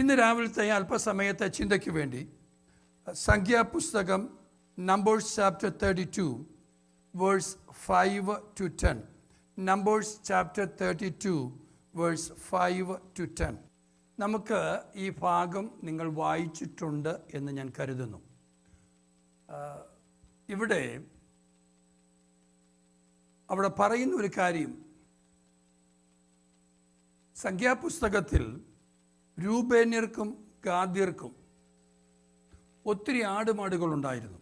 ഇന്ന് രാവിലത്തെ അല്പസമയത്തെ ചിന്തയ്ക്ക് വേണ്ടി സംഖ്യാപുസ്തകം Numbers chapter 32 verse 5 to 10. Numbers chapter 32 verse 5 to 10. നമുക്ക് ഈ ഭാഗം നിങ്ങൾ വായിച്ചിട്ടുണ്ട് എന്ന് ഞാൻ കരുതുന്നു. അവിടെ പറയുന്ന ഒരു കാര്യം, സംഖ്യാപുസ്തകത്തിൽ രൂബേന്യർക്കും ഗാദ്യർക്കും ഒത്തിരി ആടുമാടുകളുണ്ടായിരുന്നു.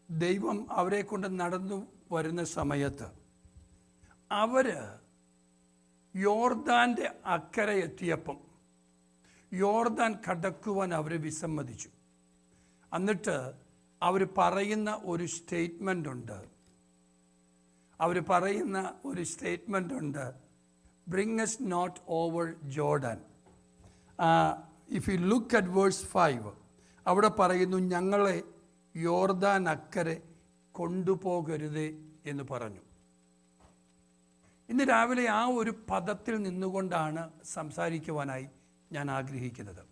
ദൈവം അവരെ കൊണ്ട് നടന്നു വരുന്ന സമയത്ത് അവർ യോർദാൻ്റെ അക്കരെ എത്തിയപ്പം യോർദാൻ കടക്കുവാൻ അവർ വിസമ്മതിച്ചു. എന്നിട്ട് അവർ പറയുന്ന ഒരു സ്റ്റേറ്റ്മെൻ്റ് ഉണ്ട്, bring us not over Jordan. If you look at verse 5, അവിടെ പറയുന്നു, ഞങ്ങളെ യോർദാൻ അക്കരെ കൊണ്ടുപോകരുതേ എന്ന് പറഞ്ഞു. ഇന്ന് രാവിലെ ആ ഒരു പദത്തിൽ നിന്നുകൊണ്ടാണ് സംസാരിക്കുവാനായി ഞാൻ ആഗ്രഹിക്കുന്നത്.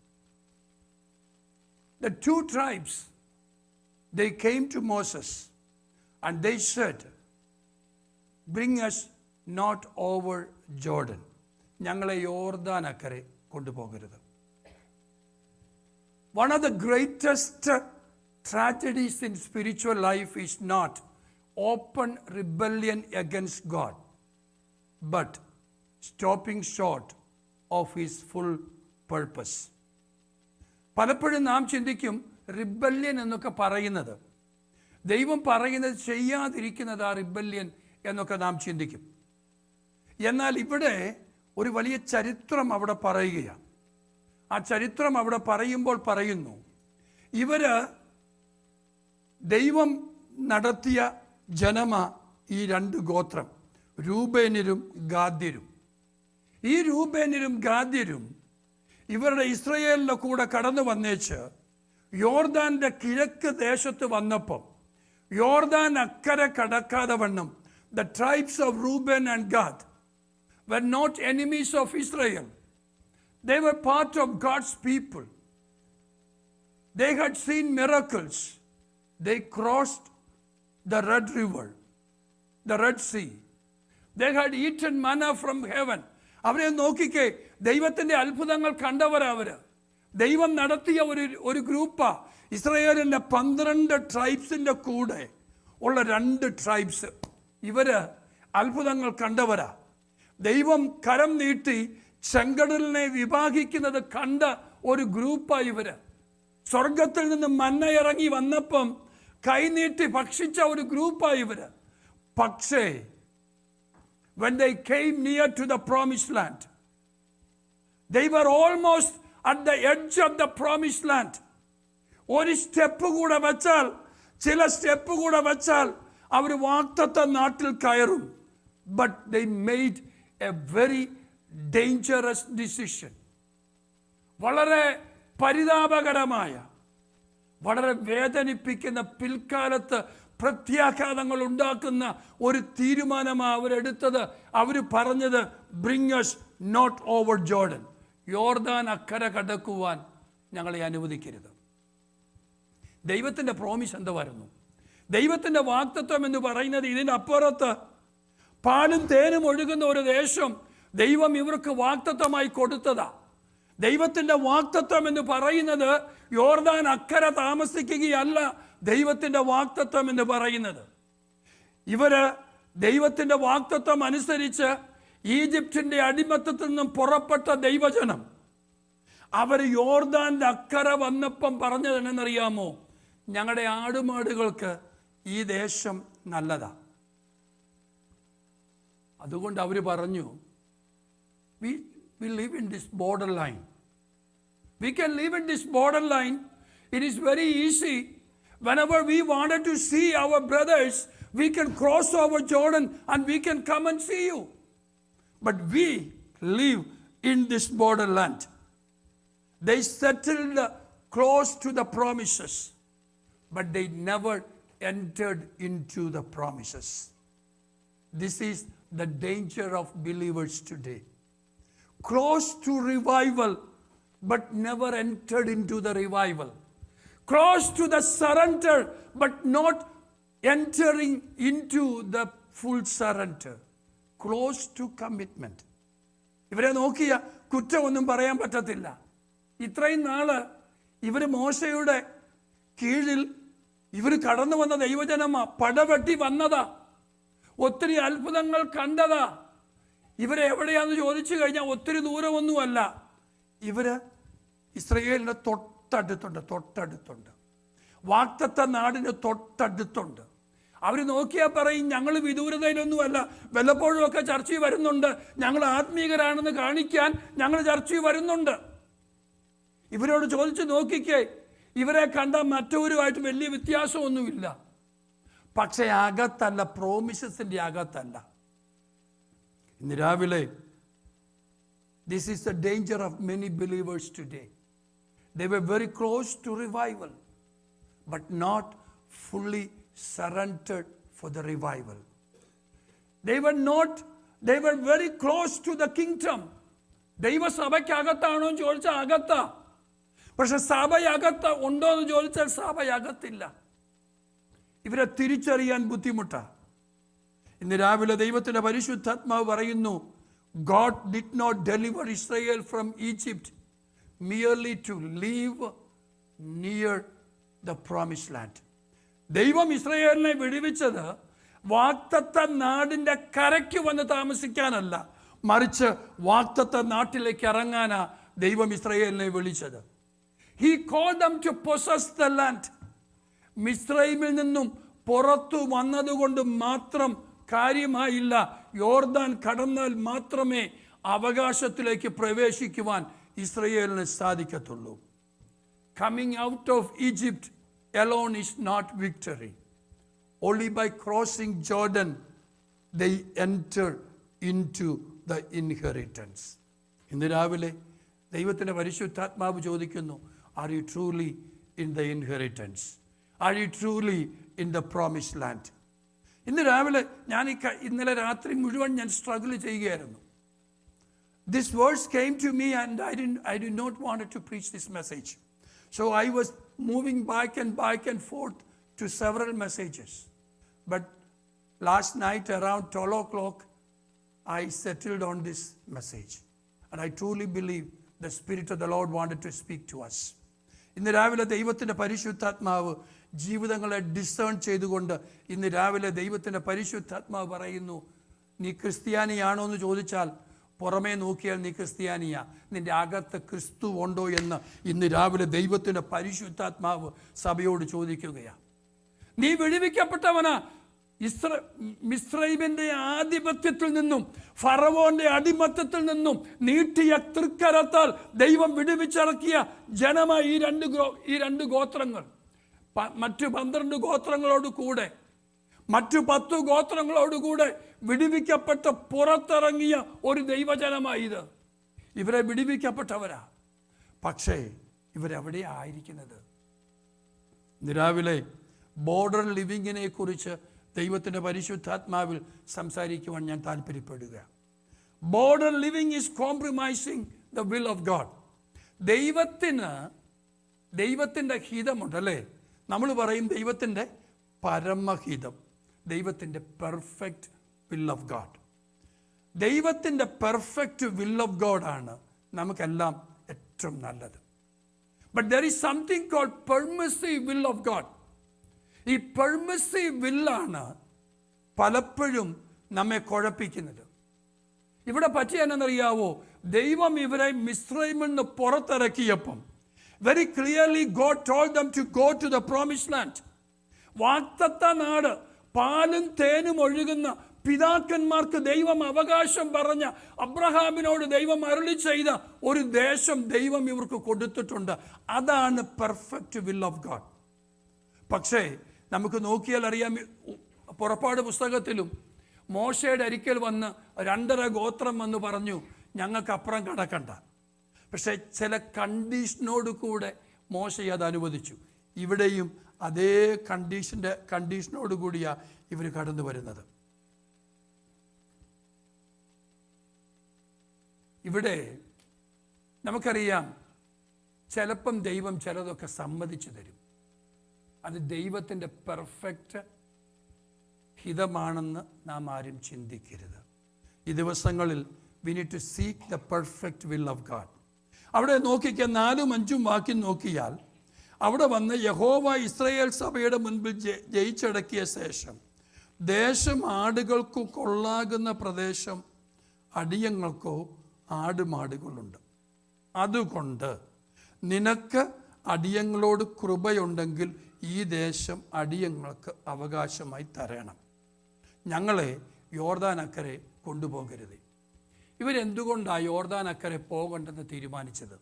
The two tribes, they came to Moses and they said, bring us not over Jordan. ഞങ്ങളെ യോർദാൻ അക്കരെ കൊണ്ടുപോകരുത്. One of the greatest tragedies in spiritual life is not open rebellion against God, but stopping short of his full purpose. പലപ്പോഴും നാം ചിന്തിക്കും, rebellion എന്നൊക്കെ പറയുന്നത്, ദൈവം പറയുന്നത് ചെയ്യാതിരിക്കുന്നത് ആ റിബല്യൻ എന്നൊക്കെ നാം ചിന്തിക്കും. എന്നാൽ ഇവിടെ ഒരു വലിയ ചരിത്രം അവിടെ പറയുകയാണ്. ആ ചരിത്രം അവിടെ പറയുമ്പോൾ പറയുന്നു, ദൈവം നടത്തിയ ജനമാ ഈ രണ്ട് ഗോത്രം, രൂബേന്യരും ഗാദ്യരും. ഈ രൂബേന്യരും ഗാദ്യരും ഇവരുടെ ഇസ്രയേലിൻ്റെ കൂടെ കടന്നു വന്നേച്ച് യോർദാൻ്റെ കിഴക്ക് ദേശത്ത് വന്നപ്പോൾ യോർദാൻ അക്കരെ കടക്കാതെ വണ്ണം the tribes of Reuben and Gad were not enemies of Israel. They were part of God's people. They had seen miracles. They crossed the Red River, the Red Sea. They had eaten manna from heaven. അവരെ നോക്കിക്കേ, ദൈവത്തിൻ്റെ അത്ഭുതങ്ങൾ കണ്ടവരവർ. ദൈവം നടത്തിയ ഒരു ഗ്രൂപ്പാ. ഇസ്രായേലിൻ്റെ 12 ട്രൈബ്സിൻ്റെ കൂടെ ഉള്ള 2 ട്രൈബ്സ്, ഇവര് അത്ഭുതങ്ങൾ കണ്ടവരാ. ദൈവം കരം നീട്ടി ചെങ്കടലിനെ വിഭാഗിക്കുന്നത് കണ്ട ഒരു ഗ്രൂപ്പാ ഇവര്. സ്വർഗത്തിൽ നിന്ന് മന്ന ഇറങ്ങി വന്നപ്പം കൈനീട്ടി ഭക്ഷിച്ച ഒരു ഗ്രൂപ്പാ ഇവര്. പക്ഷേ when they came near to the promised land, they were almost at the edge of the promised land. ഒരു സ്റ്റെപ്പ് കൂടെ വെച്ചാൽ, ചില സ്റ്റെപ്പ് കൂടെ വെച്ചാൽ അവർ വാഗ്ദത്ത നാട്ടിൽ കയറും. But they made A very dangerous decision. വളരെ പരിതാപകരമായ, വളരെ വേദനിപ്പിക്കുന്ന, പിൽക്കാലത്ത് പ്രത്യാഘാതങ്ങൾ ഉണ്ടാക്കുന്ന ഒരു തീരുമാനമാണ് അവരെടുത്തത്. അവർ പറഞ്ഞത്, bring us not over Jordan. യോർദാൻ അക്കരെ കടക്കുവാൻ ഞങ്ങളെ അനുവദിക്കരുത്. ദൈവത്തിൻ്റെ പ്രോമിസ് എന്തായിരുന്നു? ദൈവത്തിൻ്റെ വാഗ്ദത്വം എന്ന് പറയുന്നത് ഇതിനപ്പുറത്ത് പാലും തേനും ഒഴുകുന്ന ഒരു ദേശം ദൈവം ഇവർക്ക് വാഗ്ദത്വമായി കൊടുത്തതാ. ദൈവത്തിൻ്റെ വാഗ്ദത്വം എന്ന് പറയുന്നത് യോർദാൻ അക്കരെ താമസിക്കുകയല്ല. ദൈവത്തിൻ്റെ വാഗ്ദത്വം എന്ന് പറയുന്നത്, ദൈവത്തിൻ്റെ വാഗ്ദത്വം അനുസരിച്ച് ഈജിപ്തിൻ്റെ അടിമത്തത്തിൽ നിന്നും പുറപ്പെട്ട ദൈവജനം അവർ യോർദാൻ്റെ അക്കരെ വന്നപ്പം പറഞ്ഞത് എന്നറിയാമോ? ഞങ്ങളുടെ ആടുമാടുകൾക്ക് ഈ ദേശം നല്ലതാ. അതുകൊണ്ട് അവർ പറഞ്ഞു, we live in this borderline. We can live in this borderline. It is very easy. Whenever we wanted to see our brothers, we can cross over Jordan and we can come and see you. But we live in this borderland. They settled close to the promises, but they never entered into the promises. This is the danger of believers today. close to revival, but never entered into the revival. Close to the surrender, but not entering into the full surrender. Close to commitment. ഇവരെ നോക്കിയ കുറ്റമൊന്നും പറയാൻ പറ്റത്തില്ല. ഇത്രയും നാള് ഇവർ മോശയുടെ കീഴിൽ ഇവർ കടന്നു വന്ന ദൈവജനമാ, പടവെട്ടി വന്നതാ, ഒത്തിരി അത്ഭുതങ്ങൾ കണ്ടതാ. ഇവരെ എവിടെയാന്ന് ചോദിച്ചു കഴിഞ്ഞാൽ ഒത്തിരി ദൂരമൊന്നുമല്ല. ഇവര് ഇസ്രയേലിന്റെ തൊട്ടടുത്തുണ്ട്. വാഗ്ദത്ത നാടിന് തൊട്ടടുത്തുണ്ട്. അവർ നോക്കിയാൽ പറയും, ഞങ്ങൾ വിദൂരതയിലൊന്നുമല്ല, വല്ലപ്പോഴും ഒക്കെ ചർച്ചയിൽ വരുന്നുണ്ട്, ഞങ്ങൾ ആത്മീകരാണെന്ന് കാണിക്കാൻ ഞങ്ങൾ ചർച്ചയിൽ വരുന്നുണ്ട്. ഇവരോട് ചോദിച്ച് നോക്കിക്കേ, ഇവരെ കണ്ട മറ്റവരുമായിട്ട് വലിയ വ്യത്യാസമൊന്നുമില്ല. പക്ഷേ അകത്തല്ല, പ്രോമിസസിന്റെ അകത്തല്ല. ഇന്ന് രാവിലെ this is the danger of many believers today. They were very close to revival, but not fully surrendered for the revival. They were very close to the kingdom. ദൈവസഭയ്ക്കകത്താണോ എന്ന് ചോദിച്ചാൽ അകത്താ. പക്ഷെ സഭയകത്ത ഉണ്ടോ എന്ന് ചോദിച്ചാൽ സഭയകത്തില്ല. ഇവരെ തിരിച്ചറിയാൻ ബുദ്ധിമുട്ടാ. ഇന്ന് രാവിലെ ദൈവത്തിന്റെ പരിശുദ്ധാത്മാവ് പറയുന്നു, God did not deliver Israel from Egypt merely to live near the promised land. ദൈവം ഇസ്രായേലിനെ വിടുവിച്ചത് വാഗ്ദത്ത നാടിന്റെ കരയ്ക്ക് വന്ന് താമസിക്കാനല്ല, മറിച്ച് വാഗ്ദത്ത നാട്ടിലേക്ക് ഇറങ്ങാനാ ദൈവം ഇസ്രായേലിനെ വിളിച്ചത്. He called them to possess the land. മിസ്രൈമിൽ നിന്നും പുറത്തു വന്നതുകൊണ്ട് മാത്രം കാര്യമായില്ല. യോർദാൻ കടന്നാൽ മാത്രമേ അവകാശത്തിലേക്ക് പ്രവേശിക്കുവാൻ ഇസ്രയേലിന് സാധിക്കത്തുള്ളൂ. Coming out of Egypt alone is not victory. Only by crossing Jordan they enter into the inheritance. ഇന്ന് രാവിലെ ദൈവത്തിന്റെ പരിശുദ്ധാത്മാവ് ചോദിക്കുന്നു, are you truly in the inheritance? Are you truly in the promised land? ഇന്ന് രാവിലെ ഇന്നലെ രാത്രി മുഴുവൻ ഞാൻ സ്ട്രഗിൾ ചെയ്യുകയായിരുന്നു. This verse came to me and I did not want to preach this message. So I was moving back and forth to several messages. But last night around 12 o'clock, I settled on this message. And I truly believe the Spirit of the Lord wanted to speak to us. ഇന്ന് രാവിലെ ദൈവത്തിൻ്റെ പരിശുദ്ധാത്മാവ് ജീവിതങ്ങളെ discern ചെയ്തുകൊണ്ട് ഇന്ന് രാവിലെ ദൈവത്തിൻ്റെ പരിശുദ്ധാത്മാവ് പറയുന്നു, നീ ക്രിസ്ത്യാനിയാണോ എന്ന് ചോദിച്ചാൽ പുറമേ നോക്കിയാൽ നീ ക്രിസ്ത്യാനിയാ, നിന്റെ അകത്ത് ക്രിസ്തു ഉണ്ടോ എന്ന് ഇന്ന് രാവിലെ ദൈവത്തിൻ്റെ പരിശുദ്ധാത്മാവ് സഭയോട് ചോദിക്കുകയാണ്. നീ വിടുവിക്കപ്പെട്ടവനാ. മിസ്രൈമിന്റെ ആധിപത്യത്തിൽ നിന്നും ഫറവോന്റെ അടിമത്തത്തിൽ നിന്നും നീട്ടിയ തൃക്കരത്താൽ ദൈവം വിടുവിച്ചിറക്കിയ ജനമായി ഈ രണ്ട് ഗോത്രങ്ങൾ. മറ്റു 12 ഗോത്രങ്ങളോട് കൂടെ, മറ്റു 10 ഗോത്രങ്ങളോടുകൂടെ വിടുവിക്കപ്പെട്ട് പുറത്തിറങ്ങിയ ഒരു ദൈവജനമായി ഇത്. ഇവരെ വിടുവിക്കപ്പെട്ടവരാ. പക്ഷേ ഇവരെവിടെയാ ആയിരിക്കുന്നത്? രാവിലെ ബോർഡർ ലിവിങ്ങിനെ കുറിച്ച് ദൈവത്തിൻ്റെ പരിശുദ്ധാത്മാവിൽ സംസാരിക്കുവാൻ ഞാൻ താല്പര്യപ്പെടുക. Border living is compromising the will of God. ദൈവത്തിൻ്റെ ഹിതമുണ്ടല്ലേ, നമ്മൾ പറയും ദൈവത്തിൻ്റെ പരമഹിതം, ദൈവത്തിൻ്റെ പെർഫെക്റ്റ് വിൽ ഓഫ് ഗോഡ്. ദൈവത്തിൻ്റെ പെർഫെക്റ്റ് വിൽ ഓഫ് ഗോഡാണ് നമുക്കെല്ലാം ഏറ്റവും നല്ലത്. But there is something called permissive will of God. ഈ പെർമിസീവ് വില്ലാണ് പലപ്പോഴും നമ്മെ കുഴപ്പിക്കുന്നത്. ഇവിടെ പറ്റിയ എന്നറിയാവോ, ദൈവം ഇവരെ മിസ്രൈമിൽ നിന്ന് പുറത്തിറക്കിയപ്പം very clearly God told them to go to the promised land. വാഗ്ദത്ത നാട്, പാലും തേനും ഒഴുകുന്ന പിതാക്കന്മാർക്ക് ദൈവം അവകാശം പറഞ്ഞ, അബ്രഹാമിനോട് ദൈവം അരുളി ചെയ്ത ഒരു ദേശം ദൈവം ഇവർക്ക് കൊടുത്തിട്ടുണ്ട്. അതാണ് പെർഫെക്റ്റ് വിൽ ഓഫ് ഗോഡ്. പക്ഷേ നമുക്ക് നോക്കിയാൽ അറിയാം, പുറപ്പാട് പുസ്തകത്തിലും മോശയുടെ അരിക്കൽ വന്ന് 2.5 ഗോത്രം വന്ന് പറഞ്ഞു, ഞങ്ങൾക്ക് അപ്പുറം കടക്കണ്ട. പക്ഷെ ചില കണ്ടീഷനോട് കൂടെ മോശ അത് അനുവദിച്ചു. ഇവിടെയും അതേ കണ്ടീഷനോട് കൂടിയാണ് ഇവർ കടന്നു വരുന്നത്. ഇവിടെ നമുക്കറിയാം, ചിലപ്പം ദൈവം ചിലതൊക്കെ സമ്മതിച്ചു തരും. അത് ദൈവത്തിൻ്റെ പെർഫെക്റ്റ് ഹിതമാണെന്ന് നാം ആരും ചിന്തിക്കരുത്. ഈ ദിവസങ്ങളിൽ we need to seek the perfect will of God. അവിടെ നോക്കിക്കാൻ 4-5 വാക്യം നോക്കിയാൽ അവിടെ വന്ന് യഹോവ ഇസ്രായേൽ സഭയുടെ മുൻപിൽ ജയിച്ചടക്കിയ ശേഷം ദേശം ആടുകൾക്കു കൊള്ളാകുന്ന പ്രദേശം അടിയങ്ങൾക്കോ ആടുമാടുകളുണ്ട്. അതുകൊണ്ട് നിനക്ക് അടിയങ്ങളോട് കൃപയുണ്ടെങ്കിൽ ഈ ദേശം അടിയങ്ങൾക്ക് അവകാശമായി തരണം. ഞങ്ങളെ യോർദാൻ അക്കരെ കൊണ്ടുപോകരുത്. ഇവരെന്തുകൊണ്ടാണ് യോർദാൻ അക്കരെ പോകണ്ടെന്ന് തീരുമാനിച്ചത്?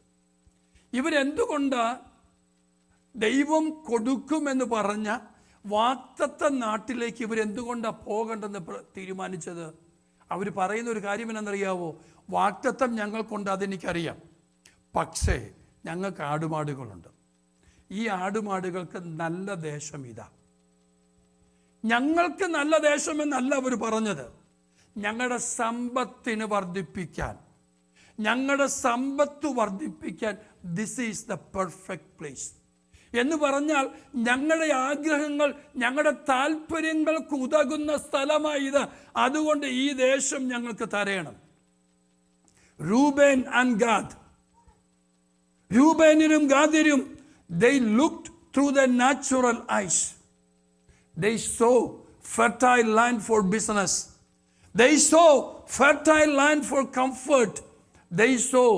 ഇവരെന്തുകൊണ്ടാണ് ദൈവം കൊടുക്കുമെന്ന് പറഞ്ഞ വാഗ്ദത്ത നാട്ടിലേക്ക് ഇവരെന്തുകൊണ്ടാണ് പോകണ്ടെന്ന് തീരുമാനിച്ചത്? അവർ പറയുന്ന ഒരു കാര്യം എന്നറിയാവോ? വാഗ്ദത്തം ഞങ്ങൾക്കുണ്ട്, അതെനിക്കറിയാം. പക്ഷേ ഞങ്ങൾക്ക് ആടുമാടുകളുണ്ട്. ഈ ആടുമാടുകൾക്ക് നല്ല ദേശം ഇതാ. ഞങ്ങൾക്ക് നല്ല ദേശമെന്നല്ല അവർ പറഞ്ഞത്. ഞങ്ങളുടെ സമ്പത്തിന് വർദ്ധിപ്പിക്കാൻ, ഞങ്ങളുടെ സമ്പത്ത് വർദ്ധിപ്പിക്കാൻ this is the perfect place എന്ന് പറഞ്ഞാൽ ഞങ്ങളുടെ ആഗ്രഹങ്ങൾ, ഞങ്ങളുടെ താല്പര്യങ്ങൾക്ക് ഉതകുന്ന സ്ഥലമായി ഇത്. അതുകൊണ്ട് ഈ ദേശം ഞങ്ങൾക്ക് തരയണം. റൂബേൻ ആൻഡ് ഗാദ്, രൂബേനിനും ഗാദിനും they looked through their natural eyes. They saw fertile land for business. They saw fertile land for comfort. They saw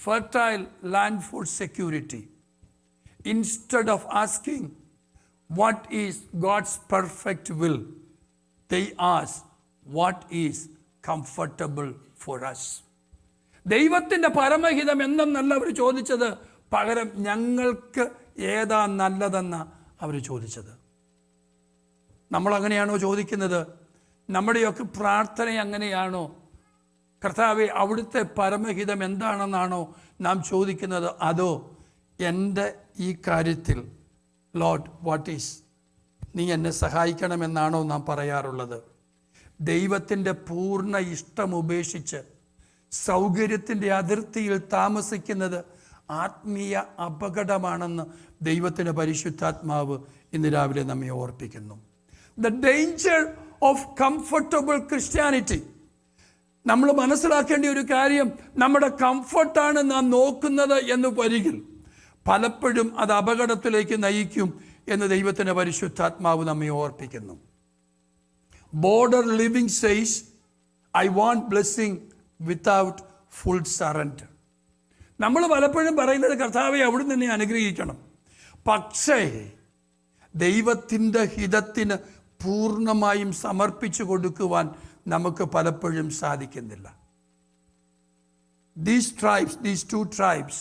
fertile land for security. Instead of asking what is God's perfect will, they asked what is comfortable for us. ദൈവത്തിൻ്റെ പരമഹിതം എന്തെന്നല്ല അവർ ചോദിച്ചത്, പകരം ഞങ്ങൾക്ക് ഏതാ നല്ലതെന്ന അവർ ചോദിച്ചത്. നമ്മളങ്ങനെയാണോ ചോദിക്കുന്നത്? നമ്മുടെയൊക്കെ പ്രാർത്ഥന അങ്ങനെയാണോ? കർത്താവേ, അവിടുത്തെ പരമഹിതം എന്താണെന്നാണോ നാം ചോദിക്കുന്നത്? അതോ എൻ്റെ ഈ കാര്യത്തിൽ ലോർഡ് വാട്ട് ഈസ്, നീ എന്നെ സഹായിക്കണമെന്നാണോ നാം പറയാറുള്ളത്? ദൈവത്തിൻ്റെ പൂർണ്ണ ഇഷ്ടം ഉപേക്ഷിച്ച് സൗകര്യത്തിൻ്റെ അതിർത്തിയിൽ താമസിക്കുന്നത് ആത്മീയ അപകടമാണെന്ന് ദൈവത്തിൻ്റെ പരിശുദ്ധാത്മാവ് ഇന്ന് രാവിലെ നമ്മെ ഓർപ്പിക്കുന്നു. The danger of comfortable Christianity. നമ്മൾ മനസ്സിലാക്കേണ്ട ഒരു കാര്യം, നമ്മുടെ കംഫർട്ടാണ് നാം നോക്കുന്നത് എന്ന് വരികിൽ പലപ്പോഴും അത് അപകടത്തിലേക്ക് നയിക്കും എന്ന് ദൈവത്തിൻ്റെ പരിശുദ്ധാത്മാവ് നമ്മെ ഓർപ്പിക്കുന്നു. Border living says I want blessing without full surrender. നമ്മൾ പലപ്പോഴും പറയുന്നത് കർത്താവെ അവിടുന്ന് എന്നെ അനുഗ്രഹിക്കണം, പക്ഷേ ദൈവത്തിൻ്റെ ഹിതത്തിന് പൂർണ്ണമായും സമർപ്പിച്ചു കൊടുക്കുവാൻ നമുക്ക് പലപ്പോഴും സാധിക്കുന്നില്ല. These two tribes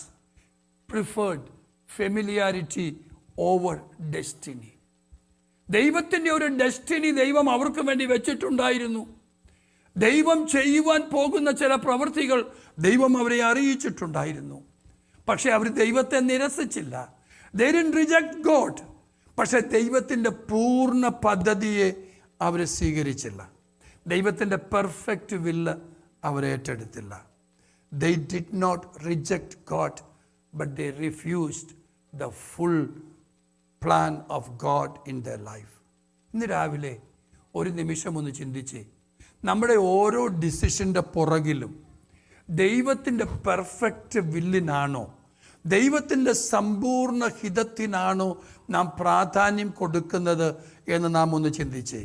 preferred familiarity over destiny. ദൈവത്തിൻ്റെ ഒരു ഡെസ്റ്റിനി ദൈവം അവർക്ക് വേണ്ടി വെച്ചിട്ടുണ്ടായിരുന്നു. ദൈവം ചെയ്യുവാൻ പോകുന്ന ചില പ്രവൃത്തികൾ ദൈവം അവരെ അറിയിച്ചിട്ടുണ്ടായിരുന്നു. പക്ഷെ അവർ ദൈവത്തെ നിരസിച്ചില്ല. They didn't reject God. പക്ഷെ ദൈവത്തിൻ്റെ പൂർണ്ണ പദ്ധതിയെ അവർ സ്വീകരിച്ചില്ല. ദൈവത്തിൻ്റെ പെർഫെക്റ്റ് വില്ല് അവർ ഏറ്റെടുത്തില്ല. They did not reject God, but they refused the full plan of God in their life. ഇന്ന് രാവിലെ ഒരു നിമിഷം ഒന്ന് ചിന്തിച്ചേ, നമ്മുടെ ഓരോ ഡിസിഷൻ്റെ പുറകിലും ദൈവത്തിൻ്റെ പെർഫെക്റ്റ് വില്ലിനാണോ, ദൈവത്തിൻ്റെ സമ്പൂർണ്ണ ഹിതത്തിനാണോ നാം പ്രാധാന്യം കൊടുക്കുന്നത് എന്ന് നാം ഒന്ന് ചിന്തിച്ചേ.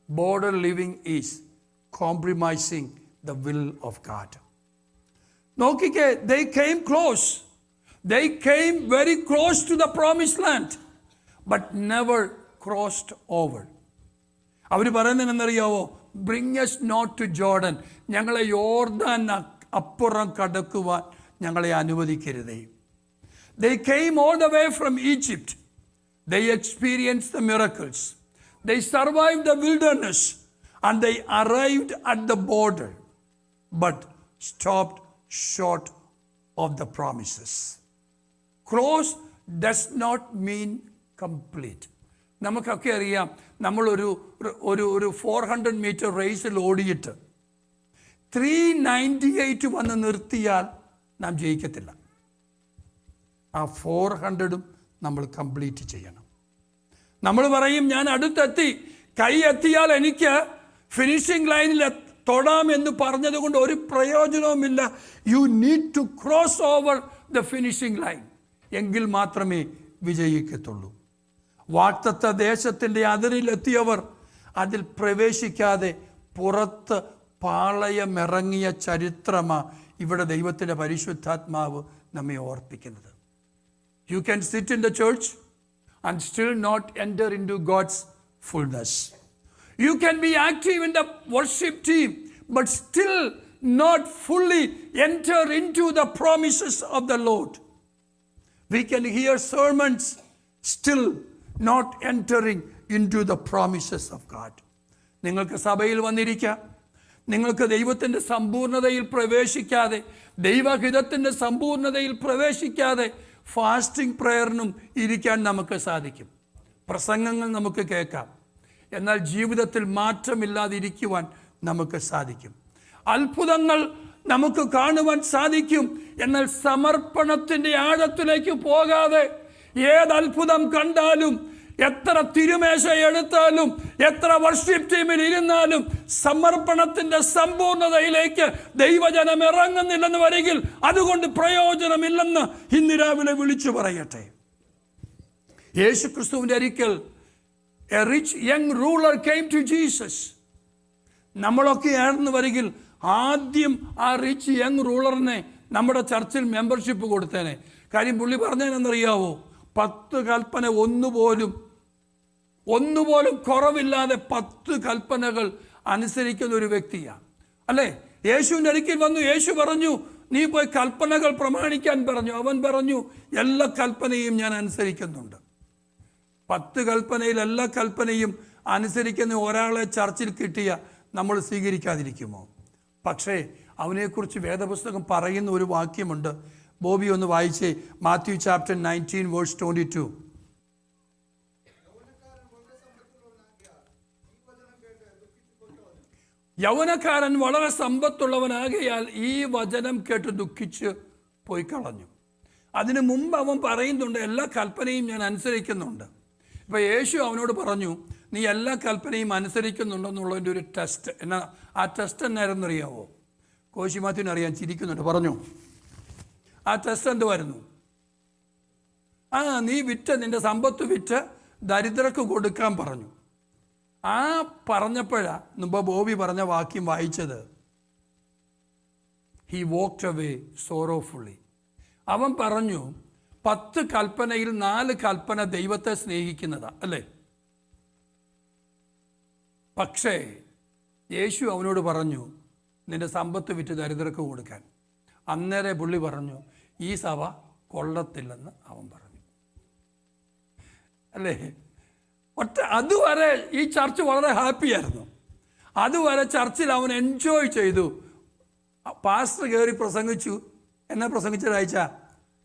Border living is compromising the will of God. നോക്കിക്കേ, they came close. They came very close to the promised land, but never crossed over. അവർ പറയുന്നത് എന്നറിയാവോ? Bring us not to Jordan. ഞങ്ങളെ യോർദാൻ അപ്പുറം കടക്കുവാൻ ഞങ്ങളെ അനുവദിക്കരുതേ. They came all the way from Egypt. They experienced the miracles. They survived the wilderness and they arrived at the border, but stopped short of the promises. Close does not mean complete. നമുക്കൊക്കെ അറിയാം, നമ്മളൊരു 400 metre റേസിൽ ഓടിയിട്ട് 398 വന്ന് നിർത്തിയാൽ നാം ജയിക്കത്തില്ല. ആ 400 നമ്മൾ complete ചെയ്യണം. നമ്മൾ പറയും ഞാൻ അടുത്തെത്തി, കൈ എത്തിയാൽ എനിക്ക് ഫിനിഷിംഗ് ലൈനിൽ തൊടാം എന്ന് പറഞ്ഞത് കൊണ്ട് ഒരു പ്രയോജനവുമില്ല. You need to cross over the finishing line. എങ്കിൽ മാത്രമേ വിജയിക്കത്തുള്ളൂ. വാഗ്ദത്ത ദേശത്തിൻ്റെ അതിരിലെത്തിയവർ അതിൽ പ്രവേശിക്കാതെ പുറത്ത് പാളയമിറങ്ങിയ ചരിത്രമാണ് ഇവിടെ ദൈവത്തിൻ്റെ പരിശുദ്ധാത്മാവ് നമ്മെ ഓർപ്പിക്കുന്നത്. You can sit in the church and still not enter into God's fullness. You can be active in the worship team but still not fully enter into the promises of the Lord. We can hear sermons still not entering into the promises of God. നിങ്ങൾക്ക് സഭയിൽ വന്നിരിക്കാം, നിങ്ങൾക്ക് ദൈവത്തിൻ്റെ സമ്പൂർണ്ണതയിൽ പ്രവേശിക്കാതെ, ദൈവഹിതത്തിൻ്റെ സമ്പൂർണ്ണതയിൽ പ്രവേശിക്കാതെ fasting പ്രയറിനും ഇരിക്കാൻ നമുക്ക് സാധിക്കും. പ്രസംഗങ്ങൾ നമുക്ക് കേൾക്കാം, എന്നാൽ ജീവിതത്തിൽ മാറ്റമില്ലാതിരിക്കുവാൻ നമുക്ക് സാധിക്കും. അത്ഭുതങ്ങൾ നമുക്ക് കാണുവാൻ സാധിക്കും, എന്നാൽ സമർപ്പണത്തിൻ്റെ ആഴത്തിലേക്ക് പോകാതെ ഏത് അത്ഭുതം കണ്ടാലും, എത്ര തിരുമേശ എടുത്താലും, എത്ര വർഷിപ്പ് ടീമിൽ ഇരുന്നാലും സമർപ്പണത്തിൻ്റെ സമ്പൂർണ്ണതയിലേക്ക് ദൈവജനം ഇറങ്ങുന്നില്ലെന്ന് വരികിൽ അതുകൊണ്ട് പ്രയോജനമില്ലെന്ന് ഇന്ന് രാവിലെ വിളിച്ചു പറയട്ടെ. യേശു ക്രിസ്തുവിൻ്റെ ഒരിക്കൽ a rich young ruler came to Jesus. നമ്മളൊക്കെ ആയിരുന്നു വരികിൽ ആദ്യം ആ റിച്ച് യങ് റൂളറിനെ നമ്മുടെ ചർച്ചിൽ മെമ്പർഷിപ്പ് കൊടുത്തേനെ. കാര്യം പുള്ളി പറഞ്ഞതിനെന്നറിയാവോ? 10 കൽപ്പന ഒന്നുപോലും കുറവില്ലാതെ 10 കൽപ്പനകൾ അനുസരിക്കുന്ന ഒരു വ്യക്തിയാണ്, അല്ലേ? യേശുവിൻ്റെ അടുക്കൽ വന്നു. യേശു പറഞ്ഞു, നീ പോയി കൽപ്പനകൾ പ്രമാണിക്കാൻ പറഞ്ഞു. അവൻ പറഞ്ഞു, എല്ലാ കൽപ്പനയും ഞാൻ അനുസരിക്കുന്നുണ്ട്. 10 കൽപ്പനയിൽ എല്ലാ കൽപ്പനയും അനുസരിക്കുന്ന ഒരാളെ ചർച്ചിൽ കിട്ടിയ നമ്മൾ സ്വീകരിക്കാതിരിക്കുമോ? പക്ഷേ അവനെക്കുറിച്ച് വേദപുസ്തകം പറയുന്ന ഒരു വാക്യമുണ്ട്. ബോബി ഒന്ന് വായിച്ചേ. Matthew chapter 19 verse 22. യൗവനക്കാരൻ വളരെ സമ്പത്തുള്ളവനാകയാൽ ഈ വചനം കേട്ട് ദുഃഖിച്ച് പോയി കളഞ്ഞു. അതിനു മുമ്പ് അവൻ പറയുന്നുണ്ട്, എല്ലാ കൽപ്പനയും ഞാൻ അനുസരിക്കുന്നുണ്ട്. ഇപ്പം യേശു അവനോട് പറഞ്ഞു, നീ എല്ലാ കൽപ്പനയും അനുസരിക്കുന്നുണ്ടെന്നുള്ളതിൻ്റെ ഒരു ടെസ്റ്റ്. എന്നാ ആ ടെസ്റ്റ് എന്നായിരുന്നറിയാവോ? കോശിമാത്തിനറിയാൻ ചിരിക്കുന്നുണ്ട്. പറഞ്ഞു, ആ ടെസ്റ്റ് എന്തുവായിരുന്നു? നീ നിന്റെ സമ്പത്ത് വിറ്റ് ദരിദ്രർക്ക് കൊടുക്കാൻ പറഞ്ഞു. ആ പറഞ്ഞപ്പോഴാണ് മുമ്പ് ബോബി പറഞ്ഞ വാക്യം വായിച്ചത്. He walked away sorrowfully. അവൻ പറഞ്ഞു, 10 കൽപ്പനയിൽ 4 കൽപ്പന ദൈവത്തെ സ്നേഹിക്കുന്നതാ, അല്ലേ? പക്ഷേ യേശു അവനോട് പറഞ്ഞു, നിന്റെ സമ്പത്ത് വിറ്റ് ദരിദ്രർക്ക് കൊടുക്കാൻ. അന്നേരം പുള്ളി പറഞ്ഞു, ഈ സഭ കൊള്ളത്തില്ലെന്ന് അവൻ പറഞ്ഞു, അല്ലേ? അതുവരെ ഈ ചർച്ച് വളരെ ഹാപ്പിയായിരുന്നു. അതുവരെ ചർച്ചിൽ അവൻ എൻജോയ് ചെയ്തു. പാസ്റ്റർ കയറി പ്രസംഗിച്ചു. എന്നാ പ്രസംഗിച്ചൊരാഴ്ച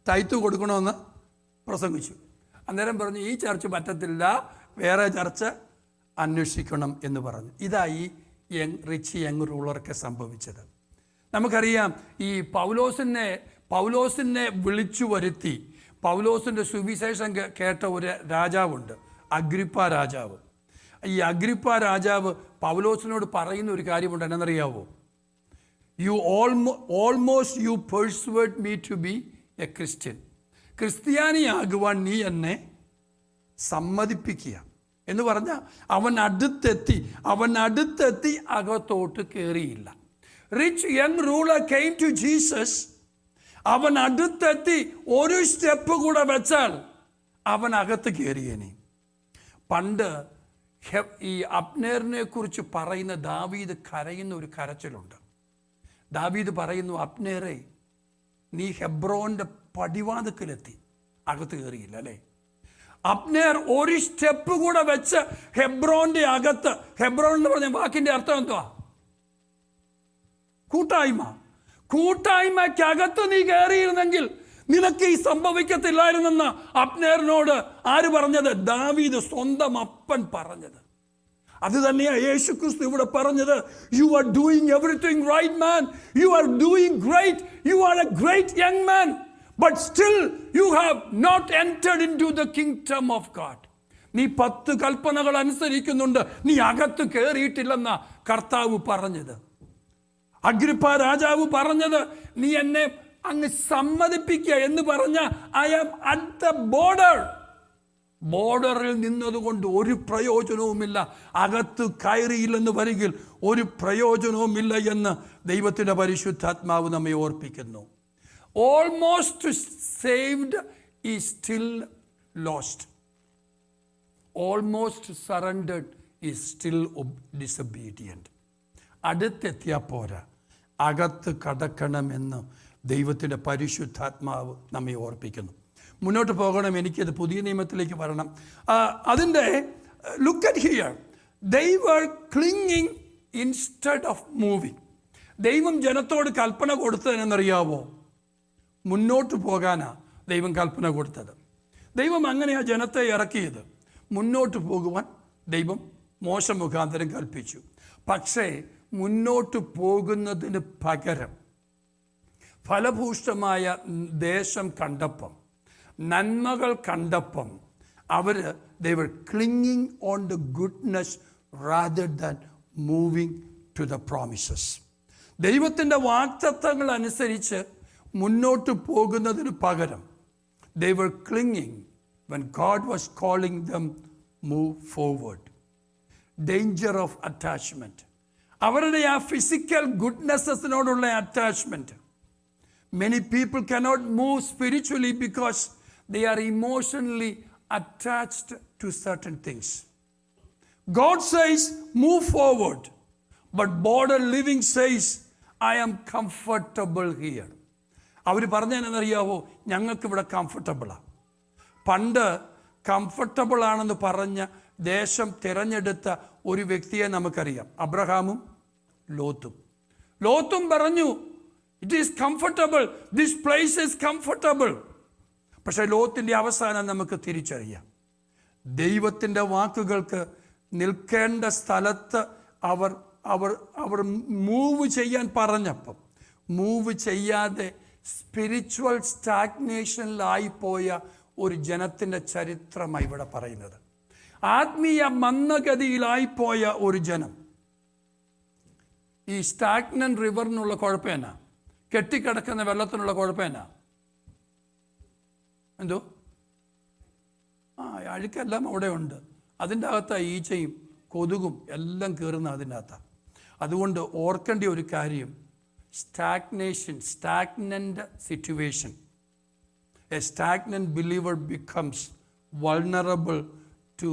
തൈത്ത് കൊടുക്കണമെന്ന് പ്രസംഗിച്ചു. അന്നേരം പറഞ്ഞു, ഈ ചർച്ച് പറ്റത്തില്ല, വേറെ ചർച്ച് അന്വേഷിക്കണം എന്ന് പറഞ്ഞു. ഇതായി റിച്ച് യങ് റൂളർക്ക് സംഭവിച്ചത്. നമുക്കറിയാം, ഈ പൗലോസിനെ വിളിച്ചു വരുത്തി പൗലോസിൻ്റെ സുവിശേഷം കേട്ട ഒരു രാജാവുണ്ട്, അഗ്രിപ്പ രാജാവ്. ഈ അഗ്രിപ്പ രാജാവ് പൗലോസിനോട് പറയുന്ന ഒരു കാര്യമുണ്ട്. എന്നറിയാവോ? Almost you persuade me to be a Christian. ക്രിസ്ത്യാനിയാകുവാൻ നീ എന്നെ സമ്മതിപ്പിക്കുക എന്ന് പറഞ്ഞാൽ അവൻ അടുത്തെത്തി അകത്തോട്ട് കയറിയില്ല. Rich young ruler came to Jesus. അവൻ അടുത്തെത്തി ഒരു സ്റ്റെപ്പ് കൂടെ വെച്ചാൽ അവൻ അകത്ത് കയറിയേനെ. പണ്ട് ഈ അബ്നേറിനെ കുറിച്ച് പറയുന്ന ദാവീദ് കരയുന്ന ഒരു കരച്ചിലുണ്ട്. ദാവീദ് പറയുന്നു, അബ്നേറെ, നീ ഹെബ്രോന്റെ പടിവാതിക്കലെത്തി, അകത്ത് കയറിയില്ല, അല്ലേ? അബ്നേർ ഒരു സ്റ്റെപ്പ് കൂടെ വെച്ച് ഹെബ്രോന്റെ അകത്ത്. ഹെബ്രോൻ എന്ന് പറഞ്ഞ വാക്കിന്റെ അർത്ഥം എന്തുവാ? കൂട്ടായ്മയ്ക്കകത്ത് നീ കയറിയിരുന്നെങ്കിൽ നിനക്ക് ഈ സംഭവിക്കത്തില്ലായിരുന്നെന്ന് അബ്നേറിനോട് ആര് പറഞ്ഞത്? ദാവീദ്, സ്വന്തം അപ്പൻ പറഞ്ഞത്. അത് തന്നെയാണ് യേശു ക്രിസ്തു ഇവിടെ പറഞ്ഞത്. You are doing everything right man, you are doing great, you are a great young man, but still you have not entered into the kingdom of God. നീ 10 കൽപ്പനകൾ അനുസരിക്കുന്നുണ്ട്, നീ അകത്ത് കയറിയിട്ടില്ലെന്നാ കർത്താവ് പറഞ്ഞത്. അഗ്രിപ്പ രാജാവ് പറഞ്ഞത്, നീ എന്നെ അങ്ങ് സമ്മതിപ്പിക്കുക എന്ന് പറഞ്ഞ ഐ ആം അറ്റ് ദ ബോർഡറിൽ നിന്നതുകൊണ്ട് ഒരു പ്രയോജനവുമില്ല, അകത്ത് കയറിയില്ലെന്ന് വരികിൽ ഒരു പ്രയോജനവുമില്ല എന്ന് ദൈവത്തിൻ്റെ പരിശുദ്ധാത്മാവ് നമ്മെ ഓർപ്പിക്കുന്നു. Almost saved is still lost, almost surrendered is still disobedient. അടുത്തെത്തിയാൽ പോരാ, അകത്ത് കടക്കണമെന്ന് ദൈവത്തിൻ്റെ പരിശുദ്ധാത്മാവ് നമ്മെ ഓർപ്പിക്കുന്നു. മുന്നോട്ട് പോകണം, എനിക്കത് പുതിയ നിയമത്തിലേക്ക് വരണം. അതിൻ്റെ look at here, they were clinging instead of moving. ദൈവം ജനത്തോട് കൽപ്പന കൊടുത്തതെന്നറിയാവോ? മുന്നോട്ട് പോകാനാ ദൈവം കൽപ്പന കൊടുത്തത്. ദൈവം അങ്ങനെയാണ് ജനത്തെ ഇറക്കിയത്. മുന്നോട്ട് പോകുവാൻ ദൈവം മോശ മുഖാന്തരം കൽപ്പിച്ചു. പക്ഷേ മുന്നോട്ട് പോകുന്നതിന് പകരം ഫലഭൂഷ്ടമായ ദേശം കണ്ടപ്പം, നന്മകൾ കണ്ടപ്പം they were clinging on the goodness rather than moving to the promises. ദൈവത്തിൻ്റെ വാഗ്ദത്തങ്ങൾ അനുസരിച്ച് മുന്നോട്ട് പോകുന്നതിന് പകരം they were clinging when God was calling them move forward. Danger of attachment. അവരുടെ ആ ഫിസിക്കൽ ഗുഡ്നെസ്സിനോടുള്ള attachment. Many people cannot move spiritually because they are emotionally attached to certain things. God says, move forward. But border living says, I am comfortable here. അവർ പറഞ്ഞതെന്നറിയാവോ? ഞങ്ങൾക്കിവിടെ കംഫർട്ടബിളാണ്. പണ്ട് comfortable ആണെന്ന് പറഞ്ഞ ദേശം തിരഞ്ഞെടുത്ത ഒരു വ്യക്തിയെ നമുക്കറിയാം, അബ്രഹാമും ലോത്തും പറഞ്ഞു, it is comfortable, this place is comfortable. പക്ഷേ ലോത്തിൻ്റെ അവസാനം നമുക്ക് തിരിച്ചറിയാം. ദൈവത്തിൻ്റെ വാക്കുകൾക്ക് നിൽക്കേണ്ട സ്ഥലത്ത് അവർ മൂവ് ചെയ്യാൻ പറഞ്ഞപ്പം മൂവ് ചെയ്യാതെ സ്പിരിച്വൽ സ്റ്റാഗ്നേഷനിലായിപ്പോയ ഒരു ജനത്തിൻ്റെ ചരിത്രമാണ് ഇവിടെ പറയുന്നത്. ആത്മീയ മന്ദഗതിയിലായിപ്പോയ ഒരു ജനം. ഈ സ്റ്റാഗ്നൻ റിവറിനുള്ള കുഴപ്പം എന്നാ? കെട്ടിക്കിടക്കുന്ന വെള്ളത്തിനുള്ള കുഴപ്പം എന്നാ? എന്തോ അഴുക്കെല്ലാം അവിടെ ഉണ്ട്. അതിൻ്റെ അകത്താണ് ഈച്ചയും കൊതുകും എല്ലാം കയറുന്ന അതിൻ്റെ അകത്താണ്. അതുകൊണ്ട് ഓർക്കേണ്ട ഒരു കാര്യം, stagnant situation. A stagnant believer becomes vulnerable to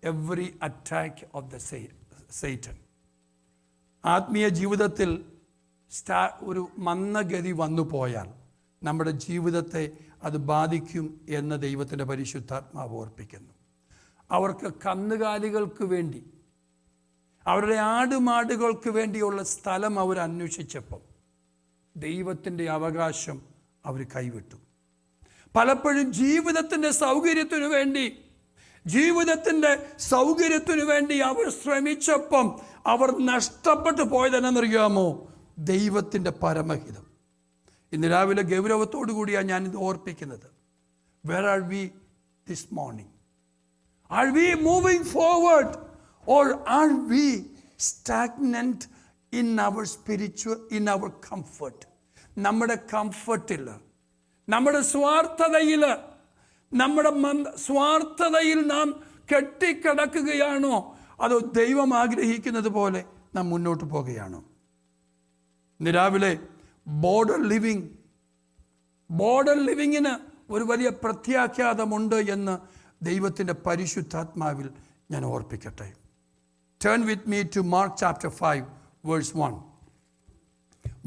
every attack of the Satan. ആത്മീയ ജീവിതത്തിൽ ഒരു മന്ദഗതി വന്നു പോയാൽ നമ്മുടെ ജീവിതത്തെ അത് ബാധിക്കും എന്ന് ദൈവത്തിൻ്റെ പരിശുദ്ധാത്മാവ് ഓർപ്പിക്കുന്നു. അവർക്ക് കന്നുകാലികൾക്ക് വേണ്ടി, അവരുടെ ആടുമാടുകൾക്ക് വേണ്ടിയുള്ള സ്ഥലം അവർ അന്വേഷിച്ചപ്പം ദൈവത്തിൻ്റെ അവകാശം അവർ കൈവിട്ടു. പലപ്പോഴും ജീവിതത്തിൻ്റെ സൗകര്യത്തിനു വേണ്ടി അവർ ശ്രമിച്ചപ്പം അവർ നഷ്ടപ്പെട്ടു പോയതെന്നറിയാമോ? ദൈവത്തിൻ്റെ പരമഹിതം. ഇന്ന് രാവിലെ ഗൗരവത്തോടു കൂടിയാണ് ഞാനിത് ഓർപ്പിക്കുന്നത്. Where are we this morning? Are we moving forward or are we stagnant in our spiritual, in our comfort? നമ്മുടെ കംഫർട്ടിൽ, നമ്മുടെ സ്വാർത്ഥതയിൽ നാം കെട്ടിക്കിടക്കുകയാണോ? അതോ ദൈവം ആഗ്രഹിക്കുന്നത് പോലെ നാം മുന്നോട്ട് പോകുകയാണോ? ഇന്ന് രാവിലെ ബോർഡർ ലിവിങ്ങിന് ഒരു വലിയ പ്രത്യാഖ്യാതമുണ്ട് എന്ന് ദൈവത്തിൻ്റെ പരിശുദ്ധാത്മാവിൽ ഞാൻ ഓർപ്പിക്കട്ടെ. Turn with me to Mark chapter 5 verse 1.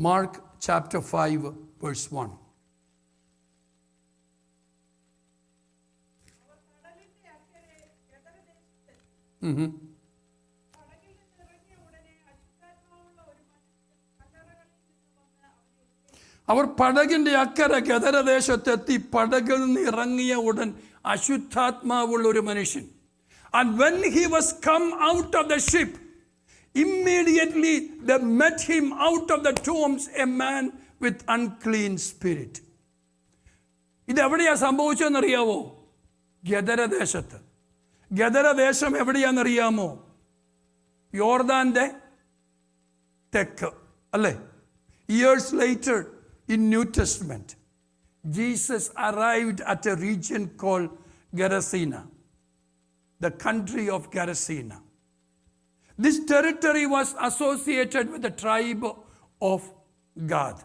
Mark chapter 5 verse 1. അവർ പടകിൻ്റെ അക്കരെ ഗദരദേശത്തെത്തി. പടകിൽ നിന്ന് ഇറങ്ങിയ ഉടൻ അശുദ്ധാത്മാവുള്ള ഒരു മനുഷ്യൻ And when he was come out of the ship, immediately they met him out of the tombs a man with unclean spirit. ഇതെവിടെയാ സംഭവിച്ചതെന്നറിയാവോ? ഗദരദേശത്ത്. ഗദരദേശം എവിടെയാണെന്നറിയാമോ? യോർദാന്റെ തെക്ക് അല്ലേ? Years later in New Testament, Jesus arrived at a region called Gerasena, the country of Gerasena. This territory was associated with the tribe of Gad.